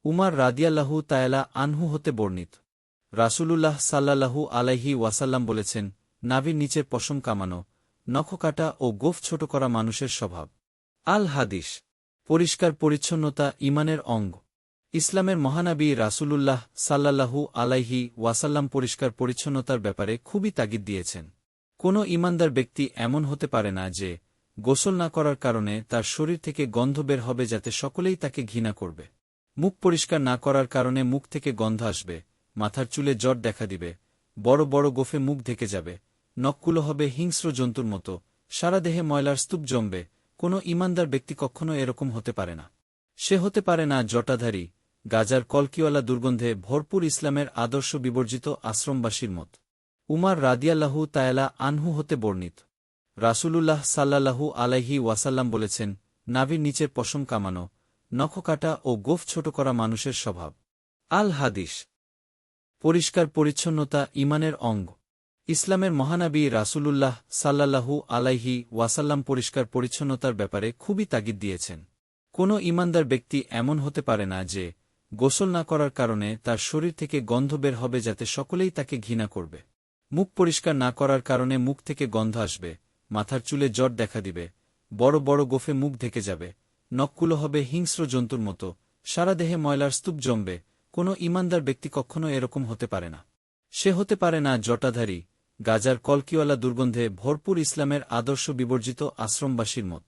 উমার রাদিয়াল্লাহু তায়ালা আনহু হতে বর্ণিত। রাসূলুল্লাহ সাল্লাল্লাহু আলাইহি ওয়াসাল্লাম বলেছেন, নাভির নিচের পশম কামানো, নখ কাটা ও গোঁফ ছোট করা মানুষের স্বভাব। আল হাদিস। পরিষ্কার পরিচ্ছন্নতা ঈমানের অঙ্গ। ইসলামের মহানবী রাসূলুল্লাহ সাল্লাল্লাহু আলাইহি ওয়াসাল্লাম পরিষ্কার পরিচ্ছন্নতার ব্যাপারে খুবই তাগিদ দিয়েছেন। কোনো ঈমানদার ব্যক্তি এমন হতে পারে না যে গোসল না করার কারণে তার শরীর থেকে গন্ধ বের হবে যাতে সকলেই তাকে ঘৃণা করবে। মুখ পরিষ্কার না করার কারণে মুখ থেকে গন্ধ আসবে, মাথার চুলে জট দেখা দিবে, বড় বড় গোফে মুখ ঢেকে যাবে, নখগুলো হবে হিংস্র জন্তুর মতো, সারা দেহে ময়লার স্তূপ জমবে। কোনো ঈমানদার ব্যক্তি কখনো এরকম হতে পারে না। সে হতে পারে না জটাধারী, গাজার কলকিওয়ালা দুর্গন্ধে ভরপুর ইসলামের আদর্শ বিবর্জিত আশ্রমবাসীর মত। উমার রাদিয়াল্লাহু তায়ালা আনহু হতে বর্ণিত। রাসূলুল্লাহ সাল্লাল্লাহু আলাইহি ওয়াসাল্লাম বলেছেন, নাভির নিচের পশম কামানো, নখ কাটা ও গোঁফ ছোট করা মানুষের স্বভাব। আল হাদিস। পরিষ্কার পরিচ্ছন্নতা ঈমানের অঙ্গ। ইসলামের মহানবী রাসূলুল্লাহ সাল্লাল্লাহু আলাইহি ওয়াসাল্লাম পরিষ্কার পরিচ্ছন্নতার ব্যাপারে খুবই তাগিদ দিয়েছেন। কোনো ঈমানদার ব্যক্তি এমন হতে পারে না যে গোসল না করার কারণে তার শরীর থেকে গন্ধ বের হবে যাতে সকলেই তাকে ঘৃণা করবে। মুখ পরিষ্কার না করার কারণে মুখ থেকে গন্ধ আসবে, মাথার চুলে জট দেখা দিবে, বড় বড় গোফে মুখ ঢেকে যাবে, নখগুলো হবে হিংস্র জন্তুর মতো, সারা দেহে ময়লার স্তূপ জমবে। কোনো ঈমানদার ব্যক্তি কখনো এরকম হতে পারে না। সে হতে পারে না জটাধারী, গাজার কলকিওয়ালা দুর্গন্ধে ভরপুর ইসলামের আদর্শ বিবর্জিত আশ্রমবাসীর মত।